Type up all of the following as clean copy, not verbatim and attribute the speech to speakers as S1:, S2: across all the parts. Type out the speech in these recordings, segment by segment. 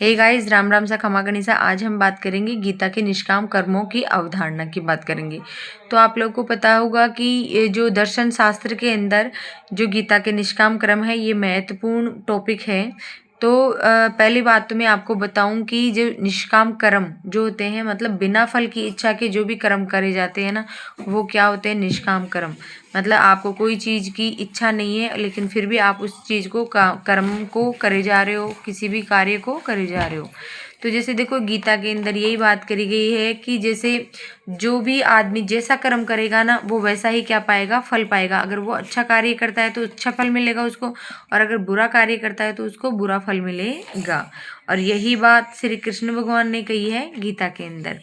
S1: Hey guys, Ram Ram सा खमा गणिसा। आज हम बात करेंगे गीता के निष्काम कर्मों की अवधारणा की बात करेंगे। तो आप लोगों को पता होगा कि ये जो दर्शन शास्त्र के अंदर जो गीता के निष्काम कर्म है, ये महत्वपूर्ण टॉपिक है। तो पहली बात तो मैं आपको बताऊं कि जो निष्काम कर्म जो होते हैं, मतलब बिना फल की इच्छा के जो भी कर्म करे जाते हैं ना, वो क्या होते हैं? निष्काम कर्म। मतलब आपको कोई चीज़ की इच्छा नहीं है, लेकिन फिर भी आप उस चीज़ को कर्म को करे जा रहे हो, किसी भी कार्य को करे जा रहे हो। तो जैसे देखो, गीता के अंदर यही बात करी गई है कि जैसे जो भी आदमी जैसा कर्म करेगा ना, वो वैसा ही क्या पाएगा? फल पाएगा। अगर वो अच्छा कार्य करता है तो अच्छा फल मिलेगा उसको, और अगर बुरा कार्य करता है तो उसको बुरा फल मिलेगा। और यही बात श्री कृष्ण भगवान ने कही है गीता के अंदर।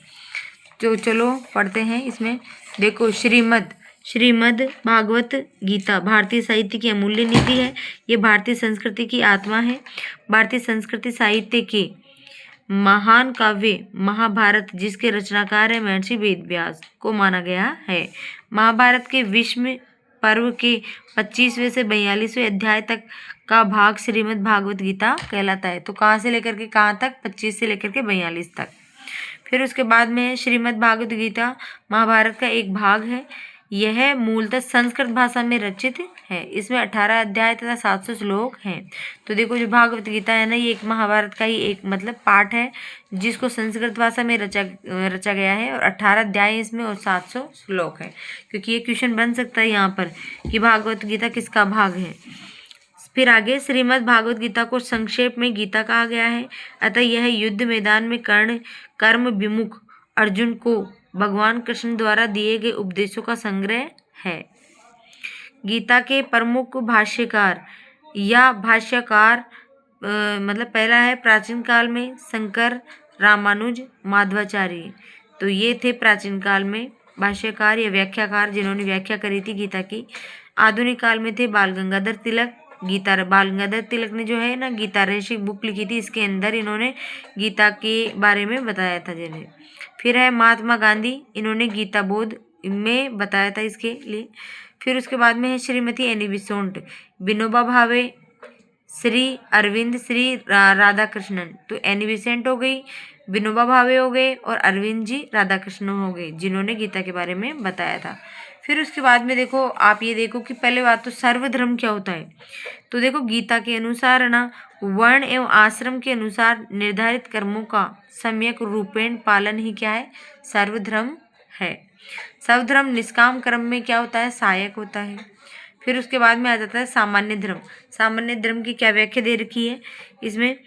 S1: तो चलो पढ़ते हैं इसमें। देखो, श्रीमद् भागवत गीता भारतीय साहित्य की अमूल्य निधि है। ये भारतीय संस्कृति की आत्मा है। भारतीय संस्कृति साहित्य के महान काव्य महाभारत, जिसके रचनाकार है महर्षि वेद व्यास, को माना गया है। महाभारत के विश्व पर्व के 25वें से 42वें अध्याय तक का भाग श्रीमद् भागवत गीता कहलाता है। तो कहाँ से लेकर के कहाँ तक? 25 से लेकर के 42 तक। फिर उसके बाद में श्रीमद् भागवत गीता महाभारत का एक भाग है। यह मूलतः संस्कृत भाषा में रचित है। इसमें 18 अध्याय तथा 700 श्लोक हैं। तो देखो, जो भागवत गीता है ना, ये एक महाभारत का ही एक मतलब पाठ है, जिसको संस्कृत भाषा में रचा गया है, और 18 अध्याय इसमें और 700 श्लोक है। क्योंकि ये क्वेश्चन बन सकता है यहाँ पर कि भागवत गीता किसका भाग है। फिर आगे, श्रीमद् भागवत गीता को संक्षेप में गीता कहा गया है। अतः यह युद्ध मैदान में कर्म विमुख अर्जुन को भगवान कृष्ण द्वारा दिए गए उपदेशों का संग्रह है। गीता के प्रमुख भाष्यकार या भाष्यकार मतलब पहला है प्राचीन काल में शंकर, रामानुज, माध्वाचार्य। तो ये थे प्राचीन काल में भाष्यकार या व्याख्याकार, जिन्होंने व्याख्या करी थी गीता की। आधुनिक काल में थे बाल गंगाधर तिलक। बाल गंगाधर तिलक ने जो है ना गीता रहस्य बुक लिखी थी, इसके अंदर इन्होंने गीता के बारे में बताया था जिन्हें। फिर है महात्मा गांधी, इन्होंने गीता बोध में बताया था इसके लिए। फिर उसके बाद में है श्रीमती एनी बिसोंट, विनोबा भावे, श्री अरविंद, श्री राधा कृष्णन। तो एनी बिसेंट हो गई, विनोबा भावे हो गए, और अरविंद जी राधा कृष्ण हो गए, जिन्होंने गीता के बारे में बताया था। फिर उसके बाद में देखो, आप ये देखो कि पहले बात तो सर्वधर्म क्या होता है। तो देखो, गीता के अनुसार ना वर्ण एवं आश्रम के अनुसार निर्धारित कर्मों का सम्यक रूपेण पालन ही क्या है? सर्वधर्म है। सर्वधर्म निष्काम कर्म में क्या होता है? सहायक होता है। फिर उसके बाद में आ जाता है सामान्य धर्म। सामान्य धर्म की क्या व्याख्या दे रखी है इसमें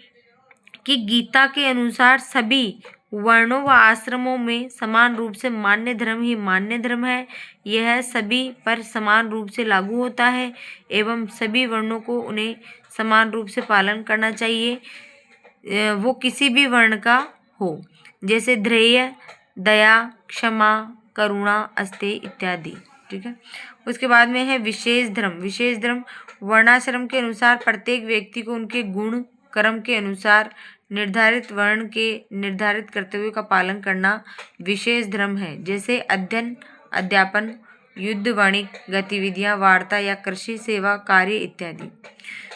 S1: कि गीता के अनुसार सभी वर्णों व आश्रमों में समान रूप से मान्य धर्म ही मान्य धर्म है। यह सभी पर समान रूप से लागू होता है एवं सभी वर्णों को उन्हें समान रूप से पालन करना चाहिए, वो किसी भी वर्ण का हो, जैसे धैर्य, दया, क्षमा, करुणा, अस्तेय इत्यादि। ठीक है। उसके बाद में है विशेष धर्म। विशेष धर्म वर्णाश्रम के अनुसार प्रत्येक व्यक्ति को उनके गुण कर्म के अनुसार निर्धारित वर्ण के निर्धारित कर्तव्यों का पालन करना विशेष धर्म है, जैसे अध्ययन, अध्यापन, युद्ध, वाणिज्य गतिविधियां, वार्ता या कृषि सेवा कार्य इत्यादि।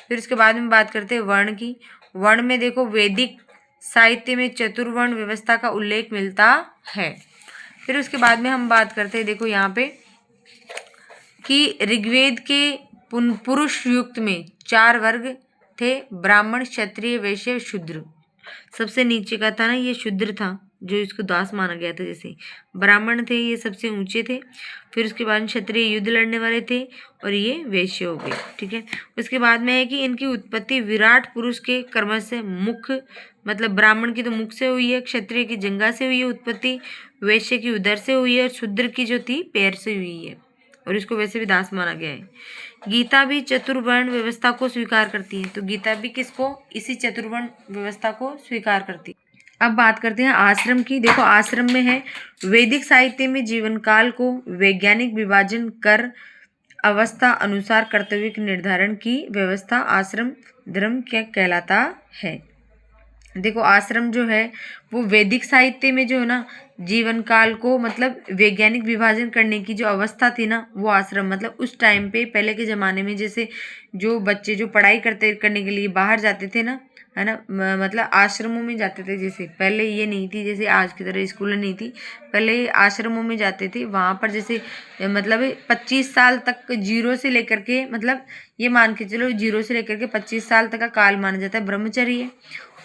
S1: फिर उसके बाद में बात करते हैं वर्ण की। वर्ण में देखो, वैदिक साहित्य में चतुर्वर्ण व्यवस्था का उल्लेख मिलता है। फिर उसके बाद में हम बात करते हैं, देखो यहाँ पे कि ऋग्वेद के पुरुष युक्त में 4 वर्ग थे, ब्राह्मण, क्षत्रिय, वैश्य, शूद्र। सबसे नीचे का था ना, ये शूद्र था, जो इसको दास माना गया था। जैसे ब्राह्मण थे, ये सबसे ऊंचे थे। फिर उसके बाद क्षत्रिय युद्ध लड़ने वाले थे, और ये वैश्य हो गए। ठीक है। उसके बाद में है कि इनकी उत्पत्ति विराट पुरुष के कर्म से, मुख मतलब ब्राह्मण की तो मुख से हुई है, क्षत्रिय की जंघा से हुई है उत्पत्ति, वैश्य की उदर से हुई है, और शूद्र की जो थी पैर से हुई है, और इसको वैसे भी दास माना गया है। गीता भी चतुर्वर्ण व्यवस्था को स्वीकार करती है। तो गीता भी किसको? इसी चतुर्वर्ण व्यवस्था को स्वीकार करती है। अब बात करते हैं आश्रम की। देखो, आश्रम में है वैदिक साहित्य में जीवन काल को वैज्ञानिक विभाजन कर अवस्था अनुसार कर्तव्य के निर्धारण की व्यवस्था आश्रम धर्म क्या कहलाता है। देखो, आश्रम जो है वो वैदिक साहित्य में जो है ना जीवन काल को मतलब वैज्ञानिक विभाजन करने की जो अवस्था थी ना, वो आश्रम मतलब उस टाइम पे पहले के ज़माने में जैसे जो बच्चे जो पढ़ाई करने के लिए बाहर जाते थे ना, है ना। मतलब आश्रमों में जाते थे, जैसे पहले ये नहीं थी, जैसे आज की तरह स्कूल नहीं थी, पहले आश्रमों में जाते थे। वहाँ पर जैसे मतलब 25 साल तक जीरो से लेकर के, मतलब ये मान के चलो 0 से लेकर के 25 साल तक का काल माना जाता है ब्रह्मचर्य।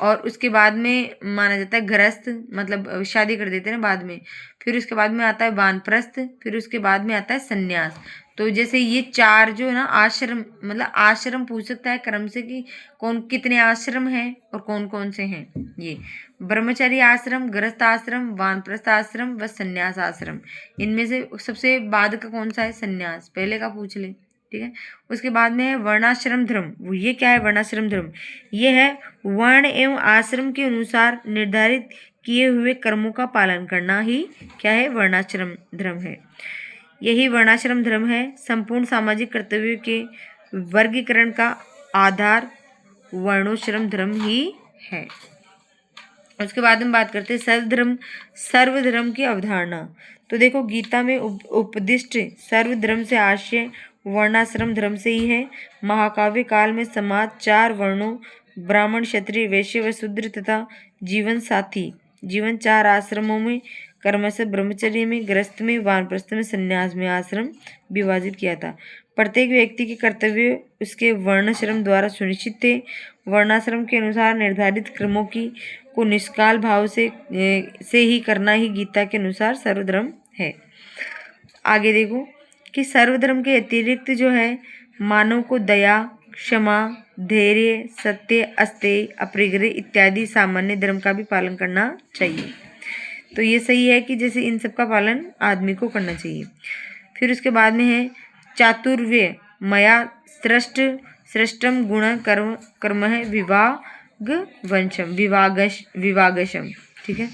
S1: और उसके बाद में माना जाता है गृहस्थ, मतलब शादी कर देते हैं ना बाद में। फिर उसके बाद में आता है वानप्रस्थ, फिर उसके बाद में आता है संन्यास। तो जैसे ये 4 जो है ना आश्रम, मतलब आश्रम पूछ सकता है क्रम से कि कौन कितने आश्रम हैं और कौन कौन से हैं। ये ब्रह्मचर्य आश्रम, गृहस्थ आश्रम, वानप्रस्थ आश्रम व संन्यास आश्रम। इनमें से सबसे बाद का कौन सा है? संन्यास। पहले का पूछ ले, ठीक है। उसके बाद में है वर्णाश्रम धर्म। वो ये क्या है वर्णाश्रम धर्म? ये है वर्ण एवं आश्रम के अनुसार निर्धारित किए हुए कर्मों का पालन करना ही क्या है? वर्णाश्रम धर्म है। यही वर्णाश्रम धर्म है संपूर्ण सामाजिक कर्तव्यों के वर्गीकरण का आधार वर्णोश्रम धर्म ही है। उसके बाद हम बात करते हैं सर्वधर्म सर्वधर्म की अवधारणा। तो देखो गीता में उपदिष्ट सर्वधर्म से आशय वर्णाश्रम धर्म से ही है। महाकाव्य काल में समाज 4 वर्णों ब्राह्मण, क्षत्रिय, वैश्य व शूद्र तथा जीवन साथी जीवन 4 आश्रमों में कर्मश ब्रह्मचर्य में, गृहस्थ में, वानप्रस्थ में, संन्यास में आश्रम विभाजित किया था। प्रत्येक व्यक्ति के कर्तव्य उसके वर्णाश्रम द्वारा सुनिश्चित थे। वर्णाश्रम के अनुसार निर्धारित क्रमों की को निष्काल भाव से ही करना ही गीता के अनुसार सर्वधर्म है। आगे देखो कि सर्वधर्म के अतिरिक्त जो है मानव को दया, क्षमा, धैर्य, सत्य, अस्तेय, अपरिग्रह इत्यादि सामान्य धर्म का भी पालन करना चाहिए। तो ये सही है कि जैसे इन सब का पालन आदमी को करना चाहिए। फिर उसके बाद में है चातुर्व्य मया सृष्टम गुण कर्म है विवागशम, ठीक है।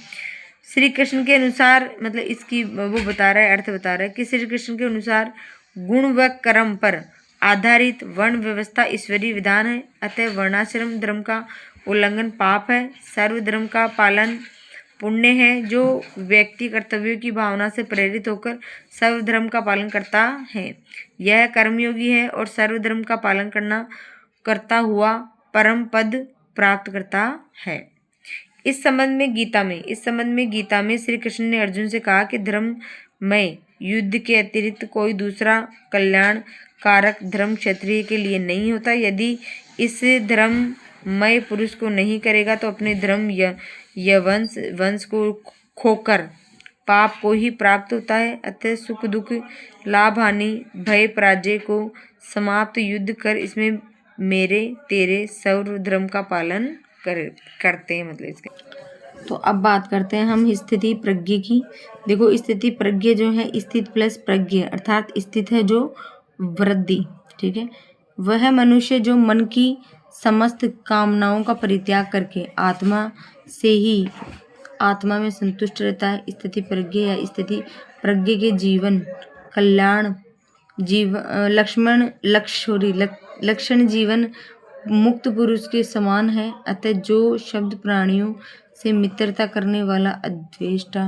S1: श्री कृष्ण के अनुसार, मतलब इसकी वो बता रहा है, अर्थ बता रहा है कि श्री कृष्ण के अनुसार गुण व कर्म पर आधारित वर्ण व्यवस्था ईश्वरीय विधान है। अतः वर्णाश्रम धर्म का उल्लंघन पाप है। सर्वधर्म का पालन पुण्य है। जो व्यक्ति कर्तव्यों की भावना से प्रेरित होकर सर्वधर्म का पालन करता है यह कर्मयोगी है और सर्वधर्म का पालन करता हुआ परम पद प्राप्त करता है। इस संबंध में गीता में श्री कृष्ण ने अर्जुन से कहा कि धर्म में युद्ध के अतिरिक्त कोई दूसरा कल्याण कारक धर्म क्षत्रिय के लिए नहीं होता। यदि इस धर्म मय पुरुष को नहीं करेगा तो अपने धर्म या वंश को खोकर पाप को ही प्राप्त होता है। अतः सुख दुख, लाभ हानि, भय पराजय को समाप्त युद्ध कर इसमें मेरे तेरे सर्वधर्म का पालन करते हैं, मतलब इसके। तो अब बात करते हैं हम स्थिति प्रज्ञ की। देखो स्थिति प्रज्ञ जो है स्थित प्लस प्रज्ञ अर्थात स्थित है जो वृद्धि, ठीक है। वह मनुष्य जो मन की समस्त कामनाओं का परित्याग करके आत्मा में संतुष्ट रहता है। स्थिति प्रज्ञ या स्थिति प्रज्ञ के जीवन कल्याण लक्षण जीवन मुक्त पुरुष के समान है। अतः जो शब्द प्राणियों से मित्रता करने वाला अद्वेष्टा